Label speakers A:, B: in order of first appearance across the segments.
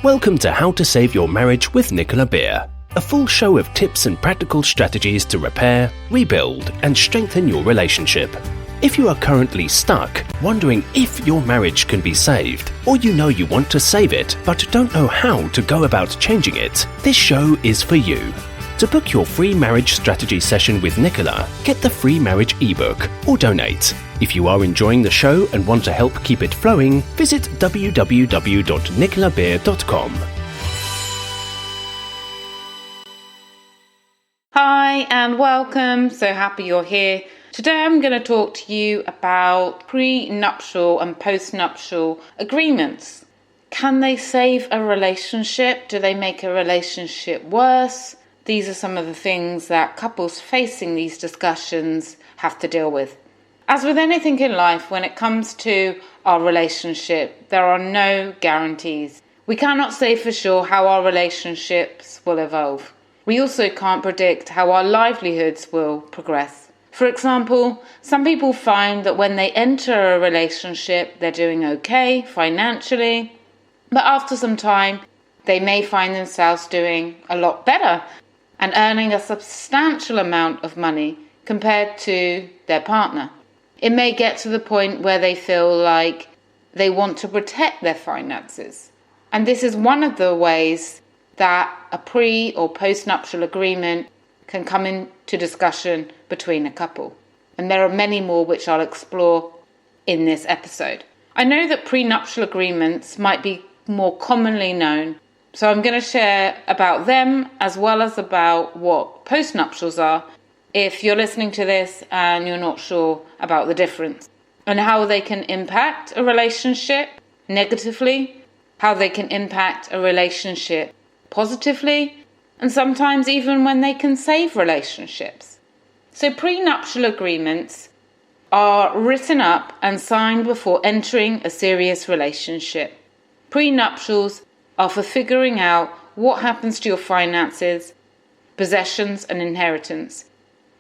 A: Welcome to How to Save Your Marriage with Nicola Beer, a full show of tips and practical strategies to repair, rebuild, and strengthen your relationship. If you are currently stuck, wondering if your marriage can be saved, or you know you want to save it but don't know how to go about changing it, this show is for you. To book your free marriage strategy session with Nicola, get the free marriage ebook or donate. If you are enjoying the show and want to help keep it flowing, visit www.nicolabeer.com.
B: Hi and welcome. So happy you're here. Today I'm going to talk to you about pre-nuptial and post-nuptial agreements. Can they save a relationship? Do they make a relationship worse? These are some of the things that couples facing these discussions have to deal with. As with anything in life, when it comes to our relationship, there are no guarantees. We cannot say for sure how our relationships will evolve. We also can't predict how our livelihoods will progress. For example, some people find that when they enter a relationship, they're doing okay financially, but after some time, they may find themselves doing a lot better and earning a substantial amount of money compared to their partner. It may get to the point where they feel like they want to protect their finances. And this is one of the ways that a pre- or post-nuptial agreement can come into discussion between a couple. And there are many more which I'll explore in this episode. I know that prenuptial agreements might be more commonly known, so I'm going to share about them as well as about what post-nuptials are if you're listening to this and you're not sure about the difference, and how they can impact a relationship negatively, how they can impact a relationship positively, and sometimes even when they can save relationships. So prenuptial agreements are written up and signed before entering a serious relationship. Prenuptials are for figuring out what happens to your finances, possessions, and inheritance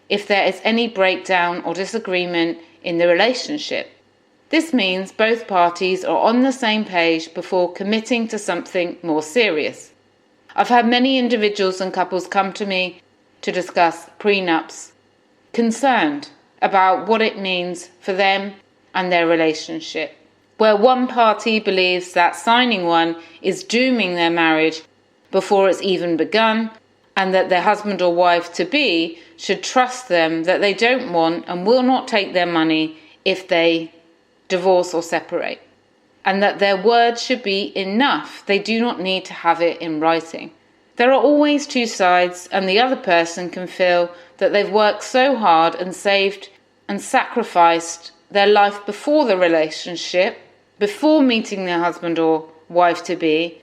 B: if there is any breakdown or disagreement in the relationship. This means both parties are on the same page before committing to something more serious. I've had many individuals and couples come to me to discuss prenups, concerned about what it means for them and their relationship, where one party believes that signing one is dooming their marriage before it's even begun, and that their husband or wife-to-be should trust them that they don't want and will not take their money if they divorce or separate, and that their word should be enough. They do not need to have it in writing. There are always two sides, and the other person can feel that they've worked so hard and saved and sacrificed their life before the relationship, before meeting their husband or wife-to-be,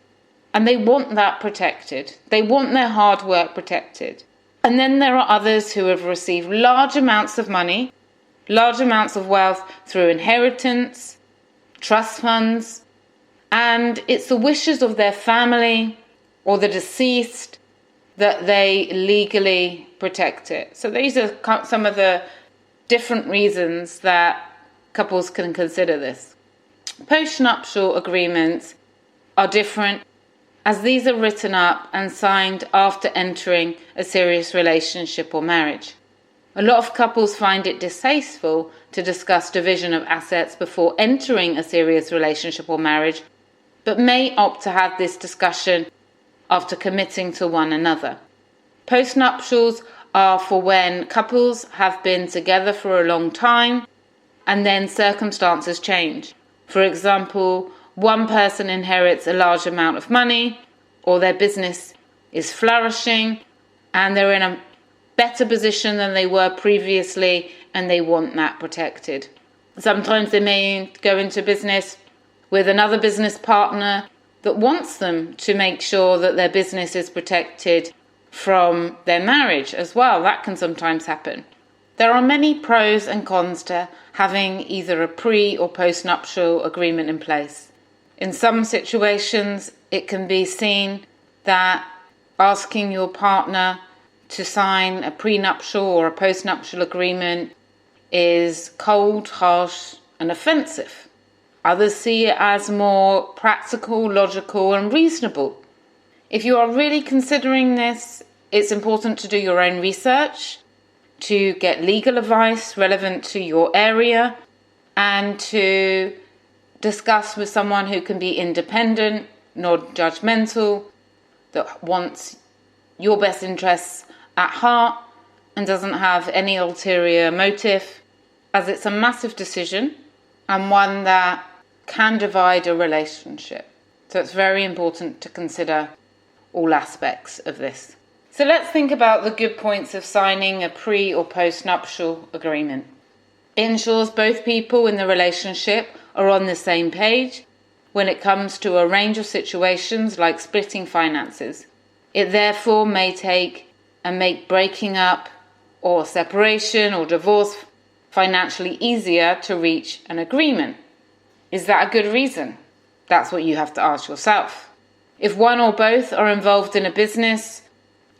B: and they want that protected. They want their hard work protected. And then there are others who have received large amounts of money, large amounts of wealth through inheritance, trust funds, and it's the wishes of their family or the deceased that they legally protect it. So these are some of the different reasons that couples can consider this. Post-nuptial agreements are different, as these are written up and signed after entering a serious relationship or marriage. A lot of couples find it distasteful to discuss division of assets before entering a serious relationship or marriage, but may opt to have this discussion after committing to one another. Post-nuptials are for when couples have been together for a long time and then circumstances change. For example, one person inherits a large amount of money, or their business is flourishing and they're in a better position than they were previously, and they want that protected. Sometimes they may go into business with another business partner that wants them to make sure that their business is protected from their marriage as well. That can sometimes happen. There are many pros and cons to having either a pre- or post-nuptial agreement in place. In some situations, it can be seen that asking your partner to sign a prenuptial or a post-nuptial agreement is cold, harsh, and offensive. Others see it as more practical, logical, and reasonable. If you are really considering this, it's important to do your own research, to get legal advice relevant to your area, and to discuss with someone who can be independent, not judgmental, that wants your best interests at heart and doesn't have any ulterior motive, as it's a massive decision and one that can divide a relationship. So it's very important to consider all aspects of this. So let's think about the good points of signing a pre- or post-nuptial agreement. It ensures both people in the relationship are on the same page when it comes to a range of situations like splitting finances. It therefore may make breaking up or separation or divorce financially easier to reach an agreement. Is that a good reason? That's what you have to ask yourself. If one or both are involved in a business,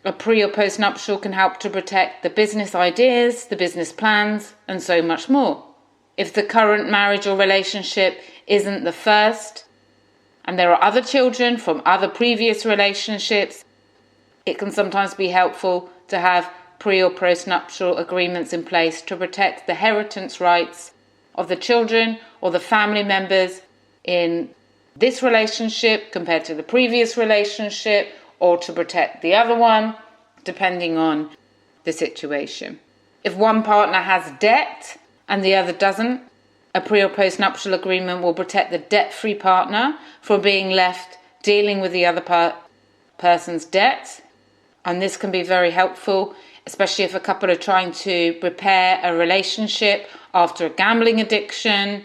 B: a pre- or post-nuptial can help to protect the business ideas, the business plans, and so much more. If the current marriage or relationship isn't the first, and there are other children from other previous relationships, it can sometimes be helpful to have pre- or post-nuptial agreements in place to protect the inheritance rights of the children or the family members in this relationship compared to the previous relationship, or to protect the other one, depending on the situation. If one partner has debt and the other doesn't, a pre- or post-nuptial agreement will protect the debt-free partner from being left dealing with the other person's debt. And this can be very helpful, especially if a couple are trying to repair a relationship after a gambling addiction,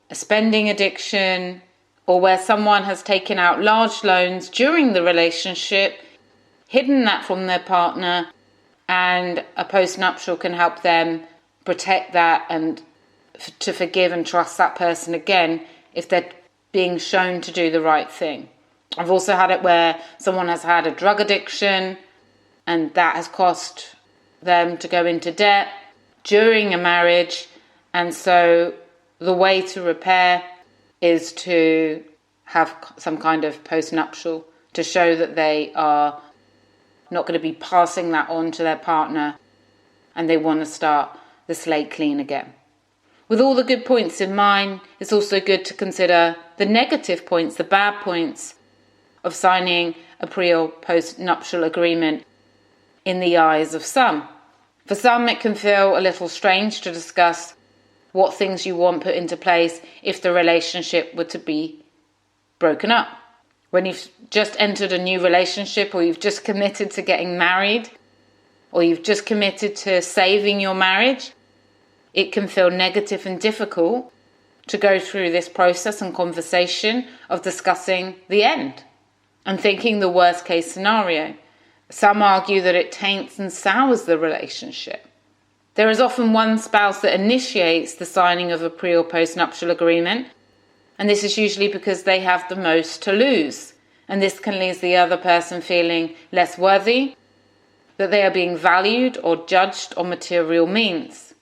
B: a spending addiction, or where someone has taken out large loans during the relationship, hidden that from their partner, and a post-nuptial can help them protect that and to forgive and trust that person again if they're being shown to do the right thing. I've also had it where someone has had a drug addiction and that has cost them to go into debt during a marriage, and so the way to repair is to have some kind of post-nuptial to show that they are not going to be passing that on to their partner and they want to start the slate clean again. With all the good points in mind, it's also good to consider the negative points, the bad points of signing a pre- or post-nuptial agreement in the eyes of some. For some, it can feel a little strange to discuss what things you want put into place if the relationship were to be broken up. When you've just entered a new relationship, or you've just committed to getting married, or you've just committed to saving your marriage, it can feel negative and difficult to go through this process and conversation of discussing the end and thinking the worst case scenario. Some argue that it taints and sours the relationship. There is often one spouse that initiates the signing of a pre- or post-nuptial agreement, and this is usually because they have the most to lose, and this can leave the other person feeling less worthy, that they are being valued or judged on material means.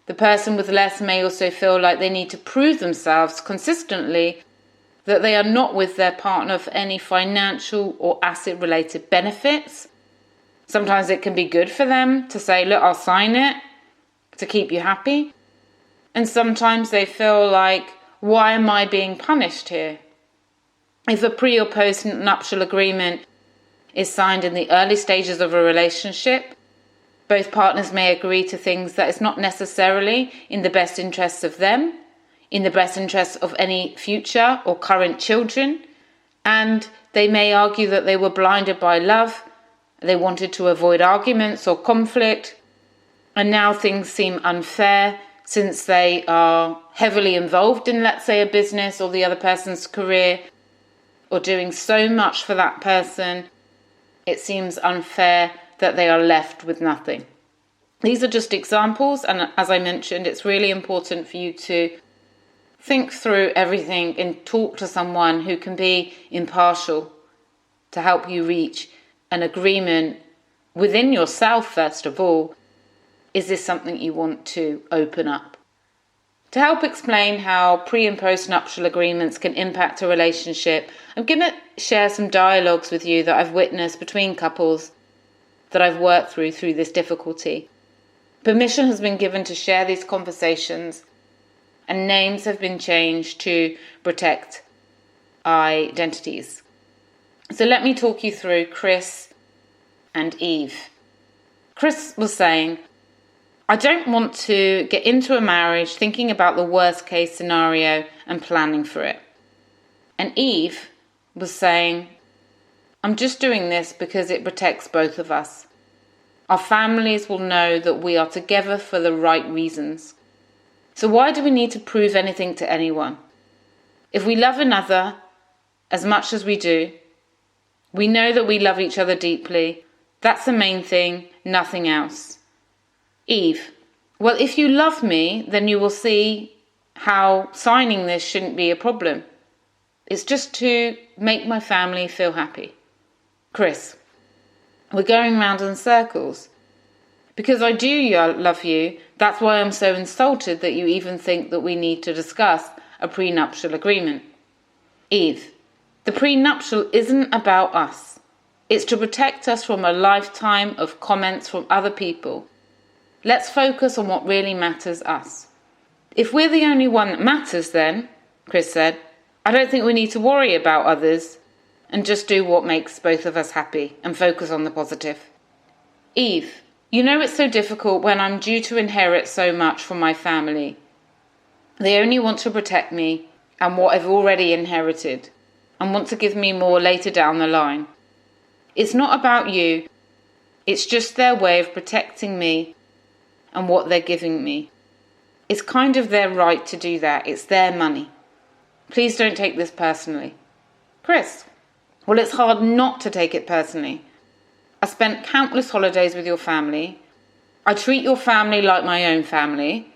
B: The person with less may also feel like they need to prove themselves consistently that they are not with their partner for any financial or asset-related benefits. Sometimes it can be good for them to say, look, I'll sign it to keep you happy. And sometimes they feel like, why am I being punished here? If a pre- or post-nuptial agreement is signed in the early stages of a relationship, both partners may agree to things that is not necessarily in the best interests of them, in the best interests of any future or current children, and they may argue that they were blinded by love. They wanted to avoid arguments or conflict, and now things seem unfair since they are heavily involved in, let's say, a business or the other person's career, or doing so much for that person. It seems unfair that they are left with nothing. These are just examples, and as I mentioned, it's really important for you to think through everything and talk to someone who can be impartial to help you reach an agreement within yourself, first of all. Is this something you want to open up? To help explain how pre- and post-nuptial agreements can impact a relationship, I'm going to share some dialogues with you that I've witnessed between couples that I've worked through this difficulty. Permission has been given to share these conversations, and names have been changed to protect identities. So let me talk you through Chris and Eve. Chris was saying, I don't want to get into a marriage thinking about the worst case scenario and planning for it. And Eve was saying, I'm just doing this because it protects both of us. Our families will know that we are together for the right reasons. So why do we need to prove anything to anyone? If we love another as much as we do, we know that we love each other deeply. That's the main thing, nothing else. Eve, well, if you love me, then you will see how signing this shouldn't be a problem. It's just to make my family feel happy. Chris, we're going round in circles. Because I do love you, that's why I'm so insulted that you even think that we need to discuss a prenuptial agreement. Eve, the prenuptial isn't about us. It's to protect us from a lifetime of comments from other people. Let's focus on what really matters us. If we're the only one that matters then, Chris said, I don't think we need to worry about others and just do what makes both of us happy and focus on the positive. Eve, you know it's so difficult when I'm due to inherit so much from my family. They only want to protect me and what I've already inherited and want to give me more later down the line. It's not about you. It's just their way of protecting me and what they're giving me. It's kind of their right to do that. It's their money. Please don't take this personally. Chris, well, it's hard not to take it personally. I spent countless holidays with your family. I treat your family like my own family.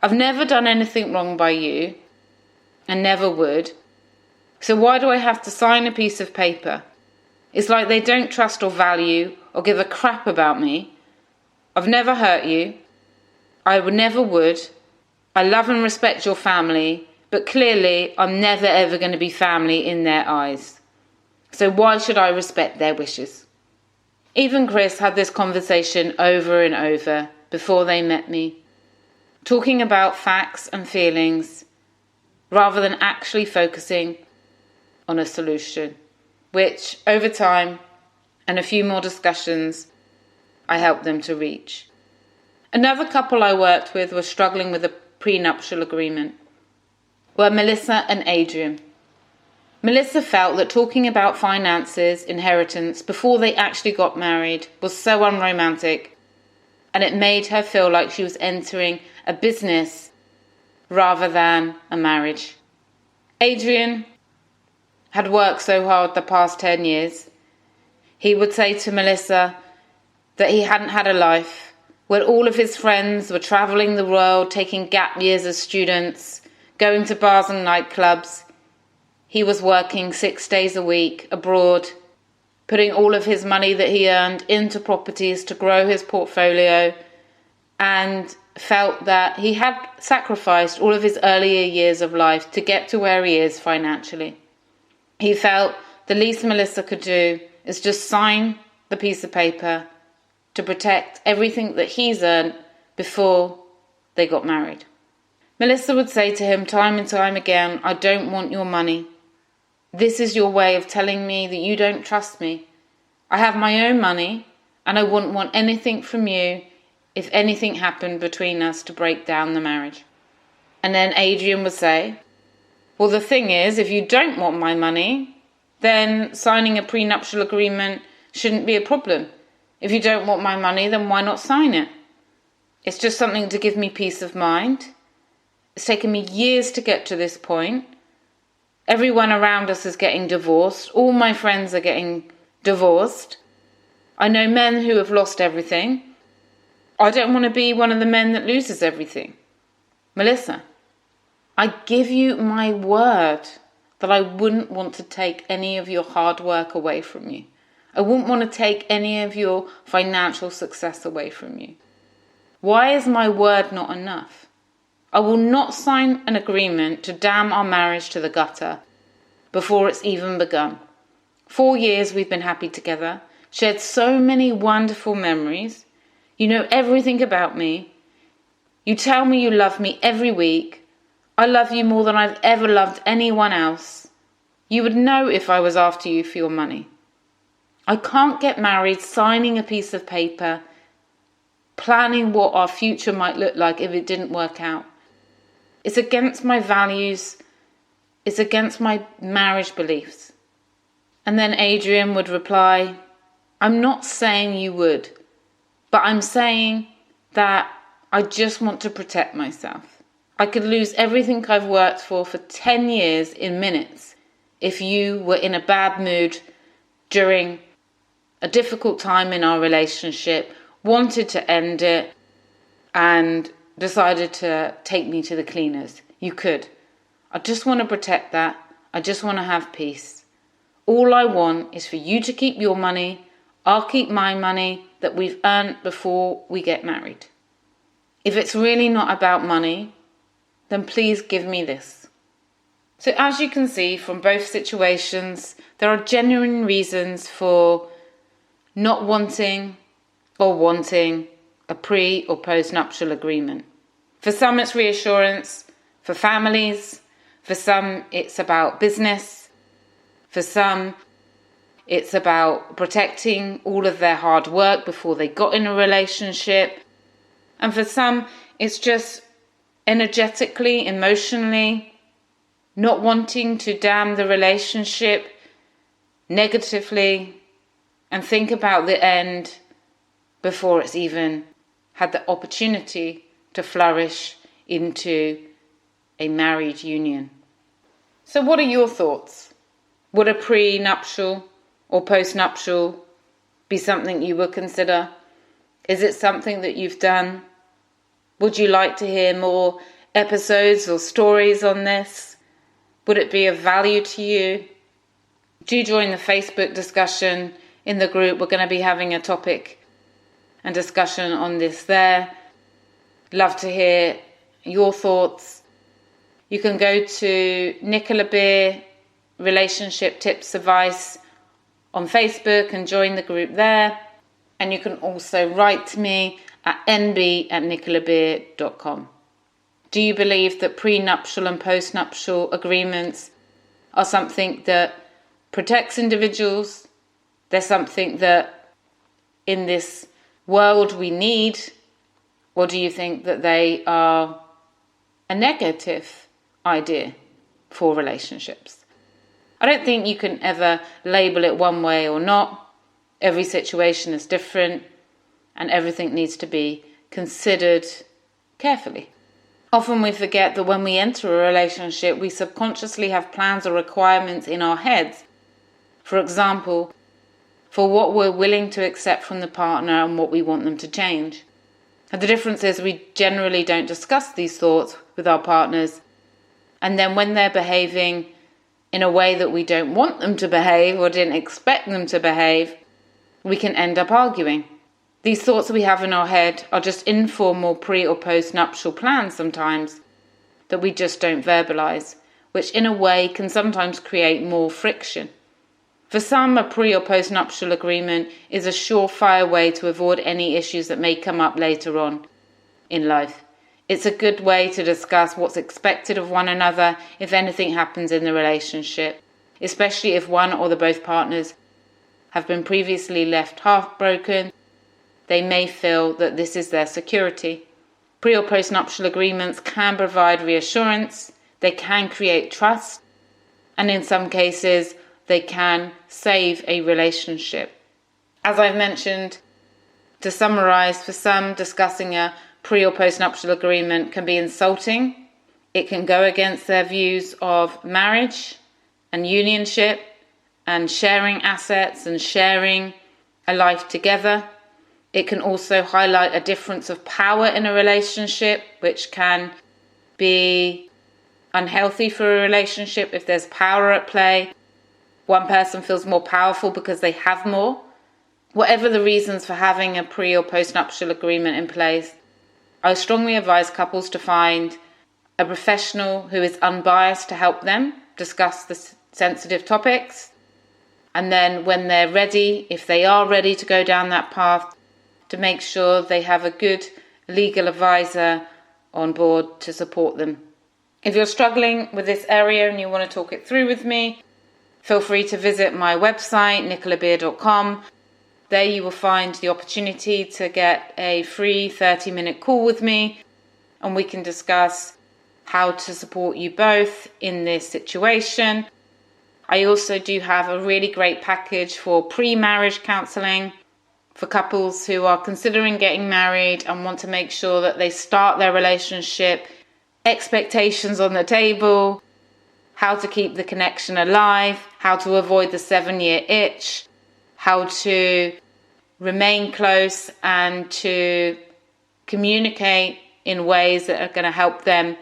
B: I've never done anything wrong by you and never would. So why do I have to sign a piece of paper? It's like they don't trust or value or give a crap about me. I've never hurt you. I never would. I love and respect your family, but clearly I'm never ever going to be family in their eyes. So why should I respect their wishes? Even Chris had this conversation over and over before they met me, talking about facts and feelings rather than actually focusing on a solution, which over time and a few more discussions, I helped them to reach. Another couple I worked with was struggling with a prenuptial agreement were Melissa and Adrian. Melissa felt that talking about finances, inheritance, before they actually got married was so unromantic, and it made her feel like she was entering a business rather than a marriage. Adrian had worked so hard the past 10 years. He would say to Melissa that he hadn't had a life, where all of his friends were travelling the world, taking gap years as students, going to bars and nightclubs. He was working 6 days a week abroad, putting all of his money that he earned into properties to grow his portfolio, and felt that he had sacrificed all of his earlier years of life to get to where he is financially. He felt the least Melissa could do is just sign the piece of paper to protect everything that he's earned before they got married. Melissa would say to him time and time again, I don't want your money. This is your way of telling me that you don't trust me. I have my own money and I wouldn't want anything from you if anything happened between us to break down the marriage. And then Adrian would say, well, the thing is, if you don't want my money, then signing a prenuptial agreement shouldn't be a problem. If you don't want my money, then why not sign it? It's just something to give me peace of mind. It's taken me years to get to this point. Everyone around us is getting divorced. All my friends are getting divorced. I know men who have lost everything. I don't want to be one of the men that loses everything. Melissa, I give you my word that I wouldn't want to take any of your hard work away from you. I wouldn't want to take any of your financial success away from you. Why is my word not enough? I will not sign an agreement to damn our marriage to the gutter before it's even begun. 4 years we've been happy together, shared so many wonderful memories. You know everything about me. You tell me you love me every week. I love you more than I've ever loved anyone else. You would know if I was after you for your money. I can't get married signing a piece of paper, planning what our future might look like if it didn't work out. It's against my values. It's against my marriage beliefs. And then Adrian would reply, I'm not saying you would, but I'm saying that I just want to protect myself. I could lose everything I've worked for 10 years in minutes if you were in a bad mood during a difficult time in our relationship, wanted to end it, and decided to take me to the cleaners. You could. I just want to protect that. I just want to have peace. All I want is for you to keep your money. I'll keep my money that we've earned before we get married. If it's really not about money, then please give me this. So as you can see from both situations, there are genuine reasons for not wanting or wanting a pre or post-nuptial agreement. For some it's reassurance, for families, for some it's about business, for some it's about protecting all of their hard work before they got in a relationship, and for some it's just energetically, emotionally, not wanting to damn the relationship negatively and think about the end before it's even had the opportunity to flourish into a married union. So what are your thoughts? Would a pre-nuptial or post-nuptial be something you would consider? Is it something that you've done? Would you like to hear more episodes or stories on this? Would it be of value to you? Do join the Facebook discussion in the group. We're going to be having a topic and discussion on this there. Love to hear your thoughts. You can go to Nicola Beer Relationship Tips Advice on Facebook and join the group there. And you can also write to me at nb@nicolabeer.com. Do you believe that prenuptial and postnuptial agreements are something that protects individuals? They're something that in this world we need? Or do you think that they are a negative idea for relationships? I don't think you can ever label it one way or not. Every situation is different and everything needs to be considered carefully. Often we forget that when we enter a relationship, we subconsciously have plans or requirements in our heads. For example, for what we're willing to accept from the partner and what we want them to change. And the difference is we generally don't discuss these thoughts with our partners. And then when they're behaving in a way that we don't want them to behave or didn't expect them to behave, we can end up arguing. These thoughts that we have in our head are just informal pre- or post-nuptial plans sometimes that we just don't verbalize, which in a way can sometimes create more friction. For some, a pre- or post-nuptial agreement is a surefire way to avoid any issues that may come up later on in life. It's a good way to discuss what's expected of one another if anything happens in the relationship, especially if one or the both partners have been previously left heartbroken. They may feel that this is their security. Pre- or post-nuptial agreements can provide reassurance, they can create trust, and in some cases, they can save a relationship. As I've mentioned, to summarize, for some, discussing a pre- or post-nuptial agreement can be insulting. It can go against their views of marriage and unionship and sharing assets and sharing a life together. It can also highlight a difference of power in a relationship, which can be unhealthy for a relationship if there's power at play. One person feels more powerful because they have more. Whatever the reasons for having a pre- or post-nuptial agreement in place, I strongly advise couples to find a professional who is unbiased to help them discuss the sensitive topics. And then when they're ready, if they are ready to go down that path, to make sure they have a good legal advisor on board to support them. If you're struggling with this area and you want to talk it through with me, feel free to visit my website, nicolabeer.com. There you will find the opportunity to get a free 30-minute call with me, and we can discuss how to support you both in this situation. I also do have a really great package for pre-marriage counselling for couples who are considering getting married and want to make sure that they start their relationship, expectations on the table, how to keep the connection alive, how to avoid the 7-year itch, how to remain close and to communicate in ways that are going to help them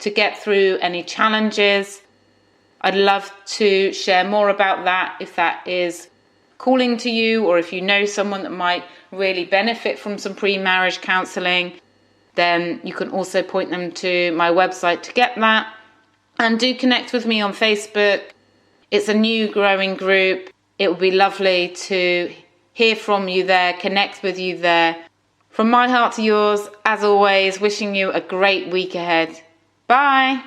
B: to get through any challenges. I'd love to share more about that if that is calling to you, or if you know someone that might really benefit from some pre-marriage counselling, then you can also point them to my website to get that. And do connect with me on Facebook. It's a new growing group. It would be lovely to hear from you there, connect with you there. From my heart to yours, as always, wishing you a great week ahead. Bye.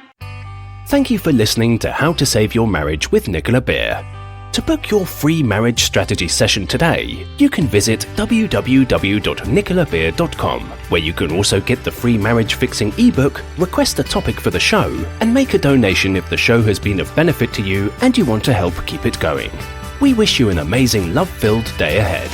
A: Thank you for listening to How to Save Your Marriage with Nicola Beer. To book your free marriage strategy session today, you can visit www.nicolabeer.com, where you can also get the free marriage fixing ebook, request a topic for the show, and make a donation if the show has been of benefit to you and you want to help keep it going. We wish you an amazing love-filled day ahead.